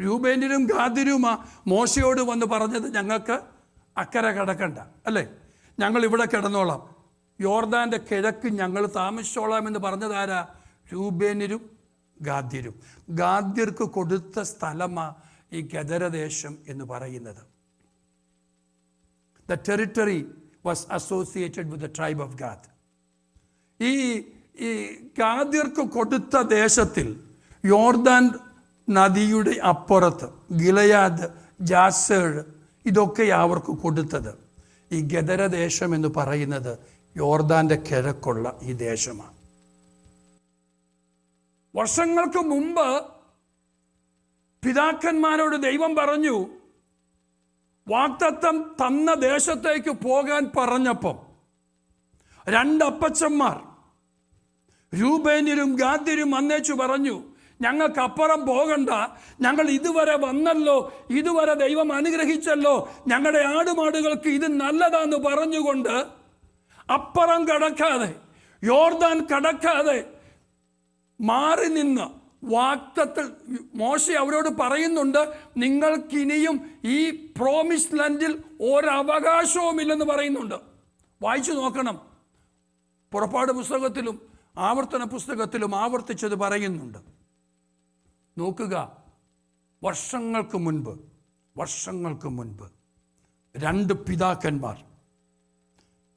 രൂബേന്യരും ഗാദിരുമാ മോശയോട് വന്ന് പറഞ്ഞത്, ഞങ്ങൾക്ക് അക്കരെ കിടക്കണ്ട അല്ലേ, ഞങ്ങൾ ഇവിടെ കിടന്നോളാം, യോർദാന്റെ കിഴക്ക് ഞങ്ങൾ താമസിച്ചോളാം എന്ന് പറഞ്ഞതാരാ? രൂബേന്യരും ഗാദ്യരും. ഗാദ്യർക്ക് കൊടുത്ത സ്ഥലമാ ഈ ഗദരദേശം എന്ന് പറയുന്നത്. The territory was associated with the tribe of Gad. ഈ ഗാദ്യർക്ക് കൊടുത്ത ദേശത്തിൽ യോർദാൻ നദിയുടെ അപ്പുറത്ത് ഗിലയാദ്, ജാസേഴ്, ഇതൊക്കെ അവർക്ക് കൊടുത്തത്. ഈ ഗദരദേശം എന്ന് പറയുന്നത് യോർദാന്റെ കിഴക്കുള്ള ഈ ദേശമാണ്. വർഷങ്ങൾക്ക് മുമ്പ് പിതാക്കന്മാരോട് ദൈവം പറഞ്ഞു, വാഗ്ദത്തം തന്ന ദേശത്തേക്ക് പോകാൻ പറഞ്ഞപ്പം രണ്ടപ്പച്ചന്മാർ രൂബേന്യരും ഗാദ്യരും അന്നേച്ചു പറഞ്ഞു, ഞങ്ങൾക്ക് അപ്പുറം പോകണ്ട, ഞങ്ങൾ ഇതുവരെ വന്നല്ലോ, ഇതുവരെ ദൈവം അനുഗ്രഹിച്ചല്ലോ, ഞങ്ങളുടെ ആടുമാടുകൾക്ക് ഇത് നല്ലതാന്ന് പറഞ്ഞുകൊണ്ട് അപ്പുറം കടക്കാതെ, യോർദാൻ കടക്കാതെ മാറി നിന്ന് വാഗ്ദത്തത്തിൽ മോശ അവരോട് പറയുന്നുണ്ട്, നിങ്ങൾക്കിനിയും ഈ പ്രോമിസ് ലാൻഡിൽ ഒരവകാശവുമില്ലെന്ന് പറയുന്നുണ്ട്. വായിച്ചു നോക്കണം, പുറപ്പാട് പുസ്തകത്തിലും ആവർത്തന പുസ്തകത്തിലും ആവർത്തിച്ചത് പറയുന്നുണ്ട്. നോക്കുക, വർഷങ്ങൾക്ക് മുൻപ് രണ്ട് പിതാക്കന്മാർ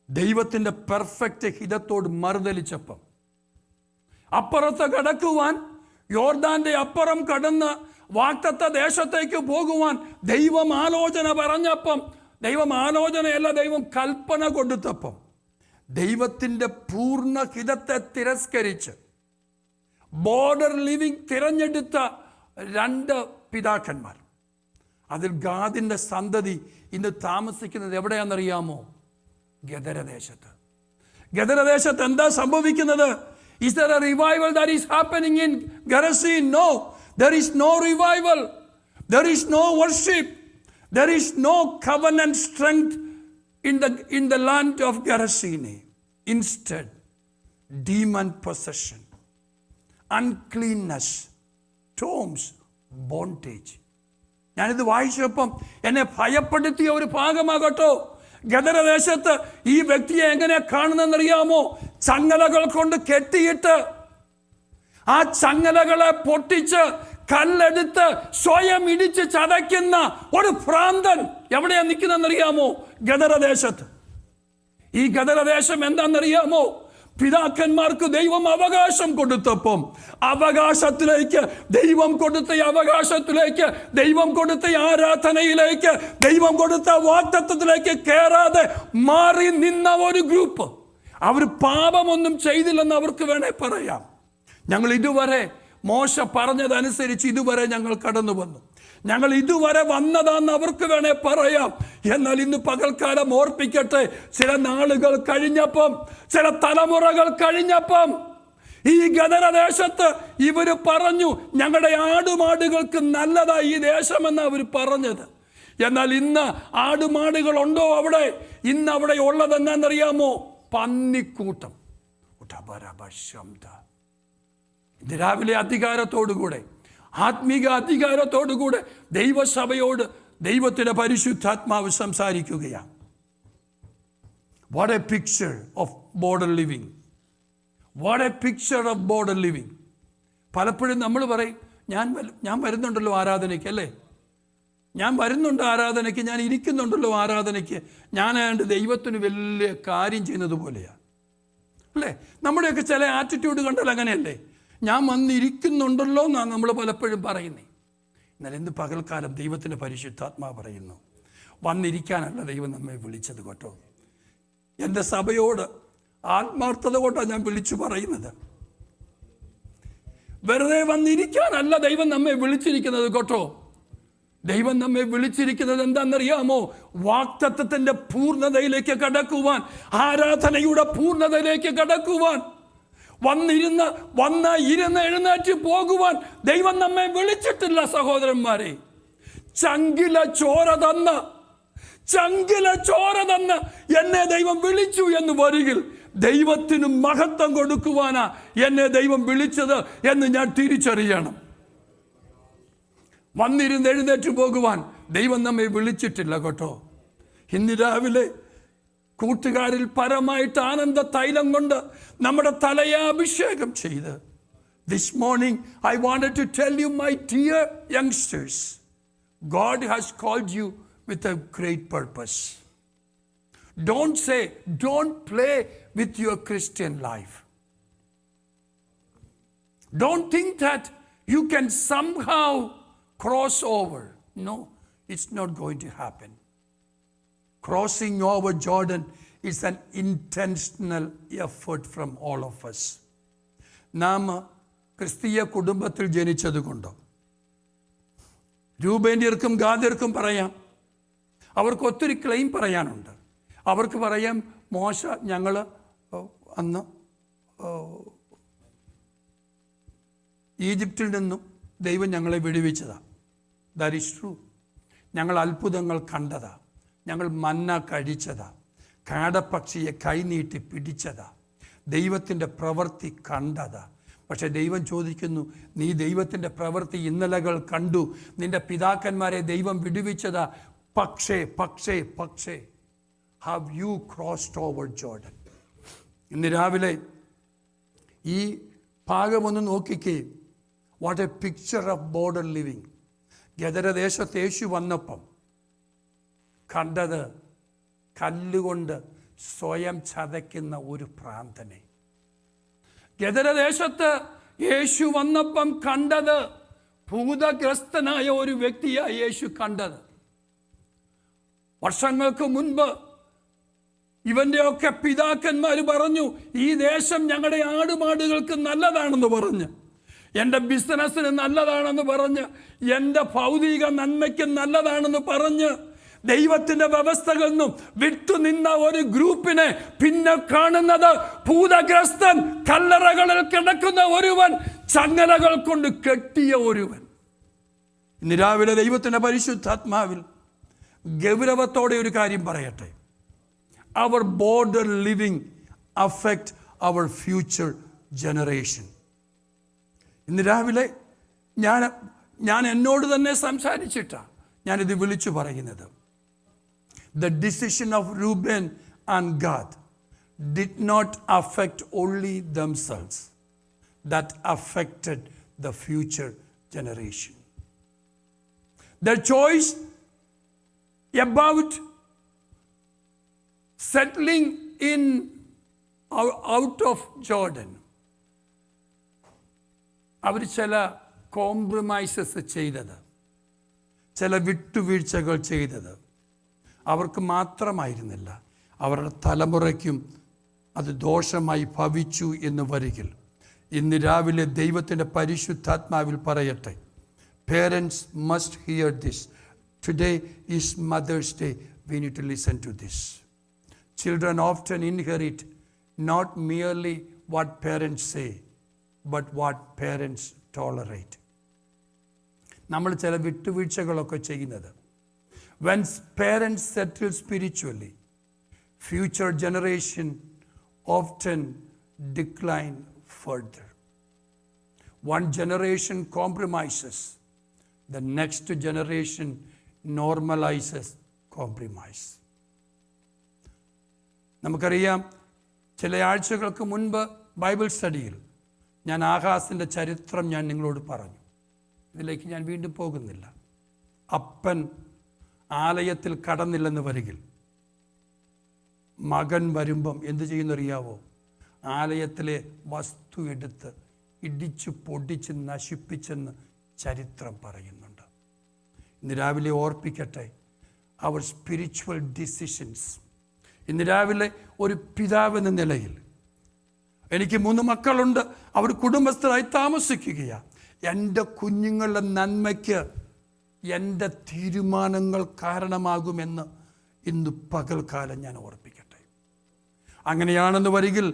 ദൈവത്തിൻ്റെ പെർഫെക്റ്റ് ഹിതത്തോട് മറുതലിച്ചപ്പം അപ്പുറത്ത് കടക്കുവാൻ, യോർദാന്റെ അപ്പുറം കടന്ന് വാഗ്ദത്ത ദേശത്തേക്ക് പോകുവാൻ ദൈവം ആലോചന പറഞ്ഞപ്പം, ദൈവം ആലോചനയല്ല, ദൈവം കൽപ്പന കൊടുത്തപ്പം ദൈവത്തിൻ്റെ പൂർണ്ണ ഹിതത്തെ തിരസ്കരിച്ച് ബോർഡർ ലിവിങ് തിരഞ്ഞെടുത്ത രണ്ട് പിതാക്കന്മാർ. അതിൽ ഗാദിൻ്റെ സന്തതി ഇന്ന് താമസിക്കുന്നത് എവിടെയാണെന്നറിയാമോ? ഗദരദേശത്ത്. ഗദരദേശത്ത് എന്താ സംഭവിക്കുന്നത്? Is there a revival that is happening in Gerasene? No, there is no revival. There is no worship. There is no covenant strength in the land of Gerasene. Instead, demon possession, uncleanness, tombs, bondage. ഞാനിത് വായിച്ചപ്പം എന്നെ ഭയപ്പെടുത്തിയ ഒരു ഭാഗമാകട്ടോ. ഗദരദേശത്ത് ഈ വ്യക്തിയെ എങ്ങനെ കാണുന്നതെന്നറിയാമോ? ചങ്ങലകൾ കൊണ്ട് കെട്ടിയിട്ട് ആ ചങ്ങലകളെ പൊട്ടിച്ച് കല്ലെടുത്ത് സ്വയം ഇടിച്ച് ചതയ്ക്കുന്ന ഒരു ഭ്രാന്തൻ എവിടെയാ നിൽക്കുന്നതെന്നറിയാമോ? ഗദരദേശത്ത്. ഈ ഗദരദേശം എന്താണെന്നറിയാമോ? പിതാക്കന്മാർക്ക് ദൈവം അവകാശം കൊടുത്തപ്പം അവകാശത്തിലേക്ക്, ദൈവം കൊടുത്ത അവകാശത്തിലേക്ക്, ദൈവം കൊടുത്ത ആരാധനയിലേക്ക്, ദൈവം കൊടുത്ത വാഗ്ദത്തത്തിലേക്ക് കയറാതെ മാറി നിന്ന ഒരു ഗ്രൂപ്പ്. അവർ പാപമൊന്നും ചെയ്തില്ലെന്ന് അവർക്ക് വേണേ പറയാം. ഞങ്ങൾ ഇതുവരെ മോശ പറഞ്ഞതനുസരിച്ച് ഇതുവരെ ഞങ്ങൾ കടന്നു വന്നു, ഞങ്ങൾ ഇതുവരെ വന്നതാന്ന് അവർക്ക് വേണേ പറയാം. എന്നാൽ ഇന്ന് പകൽക്കാലം ഓർപ്പിക്കട്ടെ, ചില നാളുകൾ കഴിഞ്ഞപ്പം, ചില തലമുറകൾ കഴിഞ്ഞപ്പം ഈ ഗദരദേശത്ത് ഇവർ പറഞ്ഞു, ഞങ്ങളുടെ ആടുമാടുകൾക്ക് നല്ലതാ ഈ ദേശമെന്ന് അവർ പറഞ്ഞത്. എന്നാൽ ഇന്ന് ആടുമാടുകളുണ്ടോ അവിടെ? ഇന്ന് അവിടെ ഉള്ളത് എന്നാന്നറിയാമോ? പന്നിക്കൂട്ടം. ഇത് രാവിലെ അധികാരത്തോടുകൂടെ, ആത്മീക അധികാരത്തോടുകൂടെ ദൈവസഭയോട് ദൈവത്തിൻ്റെ പരിശുദ്ധാത്മാവ് സംസാരിക്കുകയാണ്. What a picture of border living. What a picture of border living. പലപ്പോഴും നമ്മൾ പറയും, ഞാൻ വരുന്നുണ്ടല്ലോ ആരാധനയ്ക്ക്, അല്ലേ, ഞാൻ വരുന്നുണ്ട് ആരാധനയ്ക്ക്, ഞാൻ ഇരിക്കുന്നുണ്ടല്ലോ ആരാധനയ്ക്ക്, ഞാനാണ്ട് ദൈവത്തിന് വലിയ കാര്യം ചെയ്യുന്നത് പോലെയാണ്, അല്ലേ? നമ്മുടെയൊക്കെ ചില ആറ്റിറ്റ്യൂഡ് കണ്ടാൽ അങ്ങനെയല്ലേ? ഞാൻ വന്നിരിക്കുന്നുണ്ടല്ലോ എന്നാണ് നമ്മൾ പലപ്പോഴും പറയുന്നത്. എന്നാൽ ഇന്ന് പകൽക്കാലം ദൈവത്തിൻ്റെ പരിശുദ്ധാത്മാവ് പറയുന്നു, വന്നിരിക്കാനല്ല ദൈവം നമ്മെ വിളിച്ചത് കേട്ടോ. എൻ്റെ സഭയോട് ആത്മാർത്ഥത കൊണ്ടാണ് ഞാൻ വിളിച്ചു പറയുന്നത്. വെറുതെ വന്നിരിക്കാനല്ല ദൈവം നമ്മെ വിളിച്ചിരിക്കുന്നത് കേട്ടോ. ദൈവം നമ്മെ വിളിച്ചിരിക്കുന്നത് എന്താണെന്നറിയാമോ? വാഗ്ദത്തത്തിന്റെ പൂർണ്ണതയിലേക്ക് കടക്കുവാൻ, ആരാധനയുടെ പൂർണ്ണതയിലേക്ക് കടക്കുവാൻ, ഇരുന്ന് എഴുന്നേറ്റ് പോകുവാൻ ദൈവം നമ്മെ വിളിച്ചിട്ടില്ല സഹോദരന്മാരെ. ചങ്കില ചോര തന്ന് എന്നെ ദൈവം വിളിച്ചു എന്ന് വരികിൽ ദൈവത്തിന് മഹത്വം കൊടുക്കുവാനാ എന്നെ ദൈവം വിളിച്ചത് എന്ന് ഞാൻ തിരിച്ചറിയണം. വന്നിരുന്ന് എഴുന്നേറ്റ് പോകുവാൻ ദൈവം നമ്മെ വിളിച്ചിട്ടില്ല കേട്ടോ. ഇന്ന് രാവിലെ കൂട്ടുകാരിൽ പരമായിട്ട് ആനന്ദ തൈലം കൊണ്ട് നമ്മുടെ തലയെ അഭിഷേകം ചെയ്ത്, this morning I wanted to tell you, my dear youngsters, God has called you with a great purpose. Don't play with your Christian life. Don't think that you can somehow cross over. No, it's not going to happen. Crossing over Jordan is an intentional effort from all of us. നാം ക്രിസ്തീയ കുടുംബത്തിൽ ജനിച്ചതുകൊണ്ടോ, രൂബേന്യർക്കും ഗാദ്യർക്കും പറയാം, അവർക്ക് ഒത്തിരി claim പറയാനുണ്ട്. അവർക്ക് പറയാം, മോശ ഞങ്ങൾ അന്ന് ഈജിപ്തിൽ നിന്നും ദൈവം ഞങ്ങളെ വിടുവിച്ചതാണ്. That is true. ഞങ്ങൾ അത്ഭുതങ്ങൾ കണ്ടതാ, ഞങ്ങൾ മന്ന കഴിച്ചതാ, കാടപ്പക്ഷിയെ കൈനീട്ടി പിടിച്ചതാ, ദൈവത്തിൻ്റെ പ്രവൃത്തി കണ്ടതാ. പക്ഷെ ദൈവം ചോദിക്കുന്നു, നീ ദൈവത്തിൻ്റെ പ്രവൃത്തി ഇന്നലകൾ കണ്ടു, നിന്റെ പിതാക്കന്മാരെ ദൈവം വിടുവിച്ചതാ, പക്ഷേ have you crossed over Jordan? ഇന്ന് രാവിലെ ഈ ഭാഗമൊന്ന് നോക്കിക്കേ. What a picture of border living. ഗദരദേശത്ത് യേശു വന്നപ്പം കണ്ടത് കല്ലുകൊണ്ട് സ്വയം ചതയ്ക്കുന്ന ഒരു ഭ്രാന്തനെ. ഗദരദേശത്ത് യേശു വന്നപ്പം കണ്ടത് ഭൂതഗ്രസ്തനായ ഒരു വ്യക്തിയായി യേശു കണ്ടത്. വർഷങ്ങൾക്ക് മുൻപ് ഇവൻ്റെയൊക്കെ പിതാക്കന്മാർ പറഞ്ഞു, ഈ ദേശം ഞങ്ങളുടെ ആടുമാടുകൾക്ക് നല്ലതാണെന്ന് പറഞ്ഞ്, എൻ്റെ ബിസിനസ്സിന് നല്ലതാണെന്ന് പറഞ്ഞ്, എൻ്റെ ഭൗതിക നന്മയ്ക്ക് നല്ലതാണെന്ന് പറഞ്ഞ് ദൈവത്തിൻ്റെ വ്യവസ്ഥകളിൽ നിന്നും വിട്ടുനിന്ന ഒരു ഗ്രൂപ്പിനെ പിന്നെ കാണുന്നത് ഭൂതഗ്രസ്തൻ, കല്ലറകളിൽ കിടക്കുന്ന ഒരുവൻ, ചങ്ങലകൾ കൊണ്ട് കെട്ടിയ ഒരുവൻ. ഇന്ന് രാവിലെ ദൈവത്തിൻ്റെ പരിശുദ്ധാത്മാവിൽ ഗൗരവത്തോടെ ഒരു കാര്യം പറയട്ടെ. Our border living affect our future generation. ഇന്ന് രാവിലെ ഞാൻ എന്നോട് തന്നെ സംസാരിച്ചിട്ടാണ് ഞാനിത് വിളിച്ചു പറയുന്നത്. The decision of Reuben and Gad did not affect only themselves, that affected the future generation. Their choice about settling in out of Jordan, അവർ ചില compromises ചെയ്തത്, ചില വിട്ടുവീഴ്ചകൾ ചെയ്തത് അവർക്ക് മാത്രമായിരുന്നില്ല, അവരുടെ തലമുറയ്ക്കും അത് ദോഷമായി ഭവിച്ചു എന്ന് വരികിൽ ഇന്ന് രാവിലെ ദൈവത്തിൻ്റെ പരിശുദ്ധാത്മാവിൽ പറയട്ടെ, parents must hear this. Today is Mother's Day. We need to listen to this. Children often inherit not merely what parents say, but what parents tolerate. നമ്മൾ ചില വിട്ടുവീഴ്ചകളൊക്കെ ചെയ്യുന്നത്. When parents settle spiritually, future generation often decline further. One generation compromises, the next generation normalizes compromise. നമുക്കറിയാം, ചില ആഴ്ചകൾക്ക് മുൻപ് Bible സ്റ്റഡിയിൽ ഞാൻ ആഹാസിൻ്റെ ചരിത്രം ഞാൻ നിങ്ങളോട് പറഞ്ഞു. ഇതിലേക്ക് ഞാൻ വീണ്ടും പോകുന്നില്ല. അപ്പൻ ആലയത്തിൽ കടന്നില്ലെന്ന് വരികിൽ മകൻ വരുമ്പം എന്ത് ചെയ്യുന്നറിയാവോ? ആലയത്തിലെ വസ്തു എടുത്ത് ഇടിച്ചു പൊടിച്ച് നശിപ്പിച്ചെന്ന് ചരിത്രം പറയുന്നുണ്ട്. ഇന്ന് രാവിലെ ഓർപ്പിക്കട്ടെ, our spiritual decisions ഇന്ന് രാവിലെ ഒരു പിതാവെന്ന നിലയിൽ എനിക്ക് 3 മക്കളുണ്ട്. അവർ കുടുംബസ്ഥരായി താമസിക്കുകയാണ്. എൻ്റെ കുഞ്ഞുങ്ങളുടെ നന്മയ്ക്ക് എൻ്റെ തീരുമാനങ്ങൾ കാരണമാകുമെന്ന് ഇന്ന് പകൽക്കാലം ഞാൻ ഓർപ്പിക്കട്ടെ. അങ്ങനെയാണെന്ന് വരികിൽ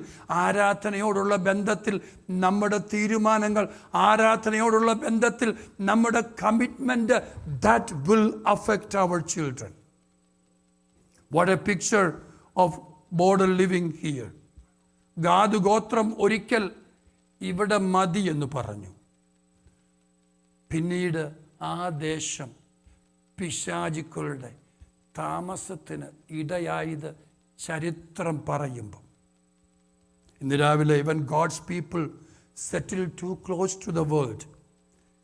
ആരാധനയോടുള്ള ബന്ധത്തിൽ നമ്മുടെ തീരുമാനങ്ങൾ, ആരാധനയോടുള്ള ബന്ധത്തിൽ നമ്മുടെ commitment, that will affect our children. What a picture of border living here. Gad ഗോത്രം ഒരിക്കൽ ഇവിടെ മതി എന്ന് പറഞ്ഞു. പിന്നീട് ആ ദേശം പിശാചുക്കളുടെ താമസത്തിന് ഇടയായത് ചരിത്രം പറയുമ്പം, ഇന്ന് രാവിലെ when God's people settle too close to the world,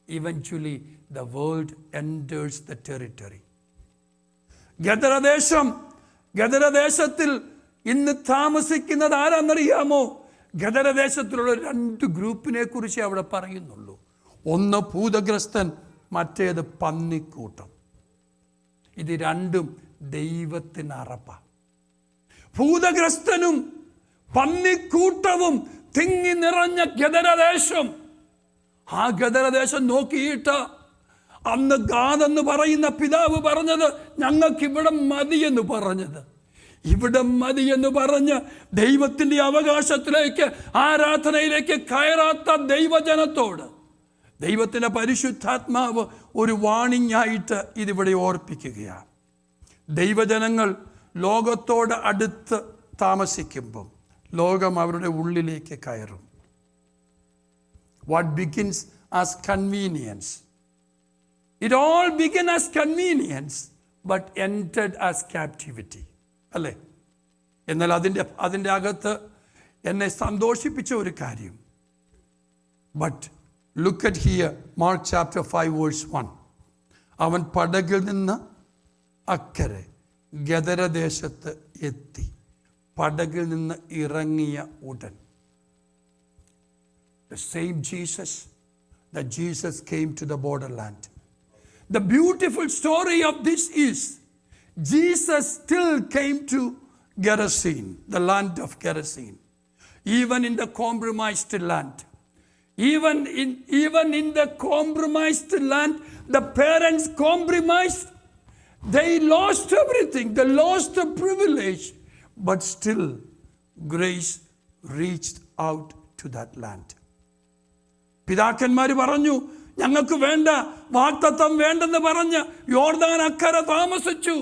eventually the world enters the territory. ഗദരദേശത്തിൽ ഇന്ന് താമസിക്കുന്നത് ആരാന്നറിയാമോ? ഗദരദേശത്തിലുള്ള 2 ഗ്രൂപ്പിനെ കുറിച്ച് അവിടെ പറയുന്നുള്ളൂ. ഒന്ന് ഭൂതഗ്രസ്തൻ, മറ്റേത് പന്നിക്കൂട്ടം. ഇത് രണ്ടും ദൈവത്തിന് അറപ്പ. ഭൂതഗ്രസ്തനും പന്നിക്കൂട്ടവും തിങ്ങി നിറഞ്ഞ ഗദരദേശം. ആ ഗദരദേശം നോക്കിയിട്ട് അന്ന് ഗാദെന്ന് പറയുന്ന പിതാവ് പറഞ്ഞത്, ഞങ്ങൾക്ക് ഇവിടെ മതിയെന്ന് പറഞ്ഞത്. ഇവിടെ മതിയെന്ന് പറഞ്ഞ് ദൈവത്തിൻ്റെ അവകാശത്തിലേക്ക്, ആരാധനയിലേക്ക് കയറാത്ത ദൈവജനത്തോട് ദൈവത്തിൻ്റെ പരിശുദ്ധാത്മാവ് ഒരു വാണിംഗ് ആയിട്ട് ഇതിവിടെ ഓർപ്പിക്കുകയാണ്. ദൈവജനങ്ങൾ ലോകത്തോട് അടുത്ത് താമസിക്കുമ്പം ലോകം അവരുടെ ഉള്ളിലേക്ക് കയറും. What begins as convenience, it all begin as convenience but entered as captivity, അല്ലേ? എന്നാൽ അതിൻ്റെ അകത്ത് എന്നെ സന്തോഷിപ്പിച്ച ഒരു കാര്യം, but look at here, Mark chapter 5 verse 1. അവൻ പടകിൽ നിന്ന് അക്കരെ ഗദരദേശത്ത് എത്തി. പടകിൽ നിന്ന് ഇറങ്ങിയ ഉടൻ, the same Jesus that Jesus came to the borderland. The beautiful story of this is Jesus still came to Gerasene, the land of Gerasene, even in the compromised land. Even in the compromised land, the parents compromised. They lost everything. They lost the privilege. But still, grace reached out to that land. പിതാക്കന്മാർ പറഞ്ഞു, ഞങ്ങൾക്ക് വേണ്ട, വാഗ്ദത്തം വേണ്ടെന്ന് പറഞ്ഞ് യോർദാൻ അക്കരെ താമസിച്ചു.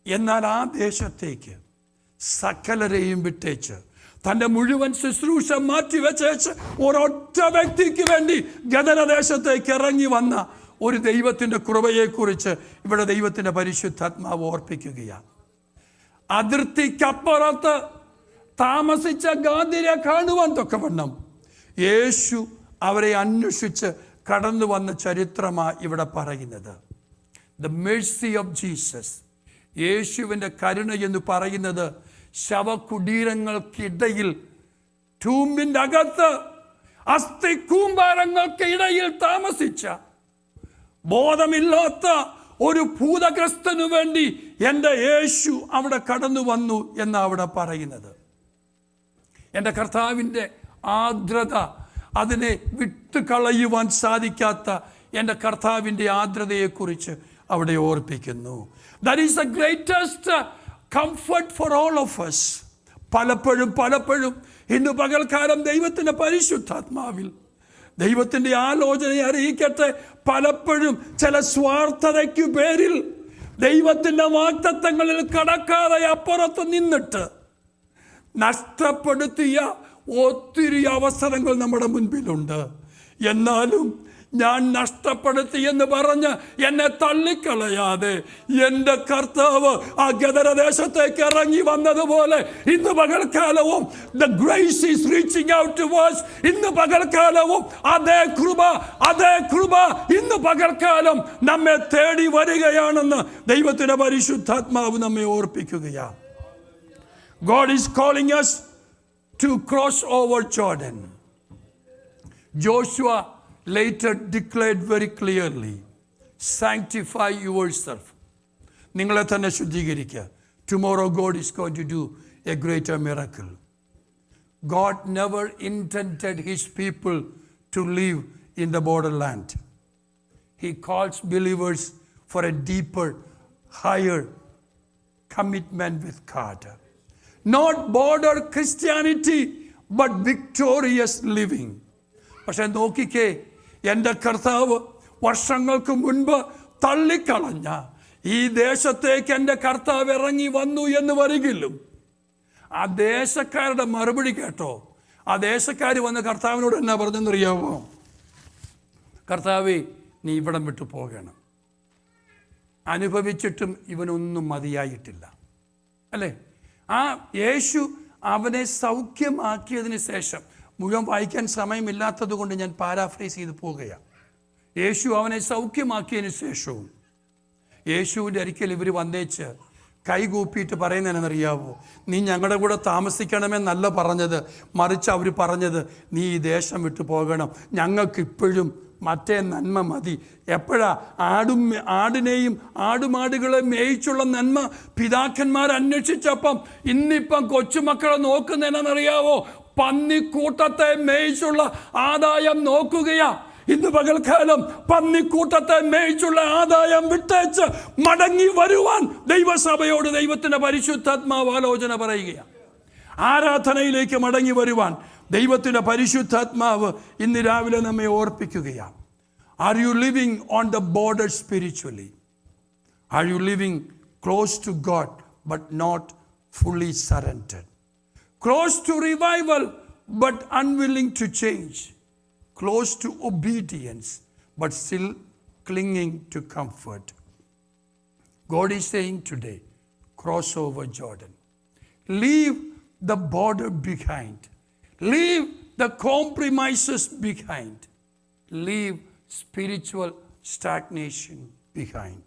എന്നാൽ ആ ദേശത്തേക്ക് സകലരെയും വിട്ടേച്ച്, തൻ്റെ മുഴുവൻ ശുശ്രൂഷ മാറ്റിവെച്ചേച്ച് ഒരൊറ്റ വ്യക്തിക്ക് വേണ്ടി ഗദരദേശത്തേക്ക് ഇറങ്ങി വന്ന ഒരു ദൈവത്തിൻ്റെ കൃപയെക്കുറിച്ച് ഇവിടെ ദൈവത്തിൻ്റെ പരിശുദ്ധാത്മാവ് ഓർപ്പിക്കുകയാണ്. അതിർത്തിക്കപ്പുറത്ത് താമസിച്ച ഗാദിരെ കാണുവാൻ തൊക്കവണ്ണം യേശു അവരെ അന്വേഷിച്ച് കടന്നു വന്ന ചരിത്രമാണ് ഇവിടെ പറയുന്നത്. ദ മേഴ്സി ഓഫ് ജീസസ്, യേശുവിൻ്റെ കരുണ എന്ന് പറയുന്നത് ശവകുടീരങ്ങൾക്കിടയിൽ, ടൂമ്പിൻ്റെ അകത്ത് അസ്ഥി കൂമ്പാരങ്ങൾക്ക് ഇടയിൽ താമസിച്ച ബോധമില്ലാത്ത ഒരു ഭൂതഗ്രസ്തനു വേണ്ടി എൻ്റെ യേശു അവിടെ കടന്നു വന്നു എന്നാണ് അവിടെ പറയുന്നത്. എൻ്റെ കർത്താവിൻ്റെ ആർദ്രത, അതിനെ വിട്ടുകളയുവാൻ സാധിക്കാത്ത എൻ്റെ കർത്താവിൻ്റെ ആർദ്രതയെക്കുറിച്ച് അവിടെ ഓർപ്പിക്കുന്നു. That is the greatest comfort for all of us. പലപ്പോഴും ഇന്ന് പകൽക്കാലം ദൈവത്തിൻ്റെ പരിശുദ്ധാത്മാവിൽ ദൈവത്തിൻ്റെ ആലോചനയെ അറിയിക്കട്ടെ, പലപ്പോഴും ചില സ്വാർത്ഥതയ്ക്കു പേരിൽ ദൈവത്തിൻ്റെ വാഗ്ദത്തങ്ങളിൽ കടക്കാതെ അപ്പുറത്ത് നിന്നിട്ട് നഷ്ടപ്പെടുത്തിയ ഒത്തിരി അവസരങ്ങൾ നമ്മുടെ മുൻപിലുണ്ട്. എന്നാലും ഞാൻ നഷ്ടപ്പെടുത്തി എന്ന് പറഞ്ഞ് എന്നെ തള്ളിക്കളയാതെ എൻ്റെ കർത്താവ് ആ ഗദരദേശത്തേക്ക് ഇറങ്ങി വന്നതുപോലെ ഇന്ന് പകൽക്കാലവും the grace is reaching out to us. ഇന്ന് പകൽക്കാലവും അതേ കൃപ ഇന്ന് പകൽക്കാലം നമ്മെ തേടി വരികയാണെന്ന് ദൈവത്തിൻ്റെ പരിശുദ്ധാത്മാവ് നമ്മെ ഓർപ്പിക്കുകയാണ്. God is calling us to cross over Jordan. Joshua later declared very clearly, sanctify yourself. നിങ്ങളെ തന്നെ ശുദ്ധീകരിക്കുക, tomorrow God is going to do a greater miracle. God never intended his people to live in the borderland. He calls believers for a deeper, higher commitment with God. Not border Christianity, but victorious living. പക്ഷെ നോക്കിക്കേ, എൻ്റെ കർത്താവ് വർഷങ്ങൾക്ക് മുൻപ് തള്ളിക്കളഞ്ഞ ഈ ദേശത്തേക്ക് എൻ്റെ കർത്താവ് ഇറങ്ങി വന്നു എന്ന് വരികിലും ആ ദേശക്കാരുടെ മറുപടി കേട്ടോ. ആ ദേശക്കാർ വന്ന് കർത്താവിനോട് എന്നാ പറഞ്ഞെന്നറിയാമോ? കർത്താവേ, നീ ഇവിടം വിട്ടു പോകണം. അനുഭവിച്ചിട്ടും ഇവനൊന്നും മതിയായിട്ടില്ല, അല്ലേ? ആ യേശു അവനെ സൗഖ്യമാക്കിയതിന് ശേഷം, മുഴുവൻ വായിക്കാൻ സമയമില്ലാത്തത് കൊണ്ട് ഞാൻ പാരാഫ്രൈസ് ചെയ്ത് പോകുകയാണ്. യേശു അവനെ സൗഖ്യമാക്കിയതിന് ശേഷവും യേശുവിൻ്റെ അരിക്കൽ ഇവർ വന്നേച്ച് കൈകൂപ്പിയിട്ട് പറയുന്നതെന്നറിയാവോ? നീ ഞങ്ങളുടെ കൂടെ താമസിക്കണമെന്നല്ല പറഞ്ഞത്, മറിച്ച് അവർ പറഞ്ഞത് നീ ഈ ദേശം വിട്ടു പോകണം, ഞങ്ങൾക്കിപ്പോഴും മറ്റേ നന്മ മതി. എപ്പോഴാ? ആടിനെയും ആടുമാടുകളെ മേയിച്ചുള്ള നന്മ പിതാക്കന്മാർ അന്വേഷിച്ചപ്പം ഇന്നിപ്പം കൊച്ചുമക്കളെ നോക്കുന്നതെന്നറിയാവോ? പന്നിക്കൂട്ടത്തെ മേയിച്ചുള്ള ആദായം നോക്കുകയാ. ഇന്ന് പകൽക്കാലം പന്നിക്കൂട്ടത്തെ മേയിച്ചുള്ള ആദായം വിട്ടേച്ച് മടങ്ങി വരുവാൻ ദൈവസഭയോട് ദൈവത്തിൻ്റെ പരിശുദ്ധാത്മാവ് ആലോചന പറയുകയാണ്. ആരാധനയിലേക്ക് മടങ്ങി വരുവാൻ ദൈവത്തിൻ്റെ പരിശുദ്ധാത്മാവ് ഇന്ന് രാവിലെ നമ്മെ ഓർപ്പിക്കുകയാണ്. Are you living on the border spiritually? Are you living close to God but not fully surrendered? Close to revival but unwilling to change? Close to obedience, but still clinging to comfort? God is saying today, cross over Jordan. Leave the border behind. Leave the compromises behind. Leave spiritual stagnation behind.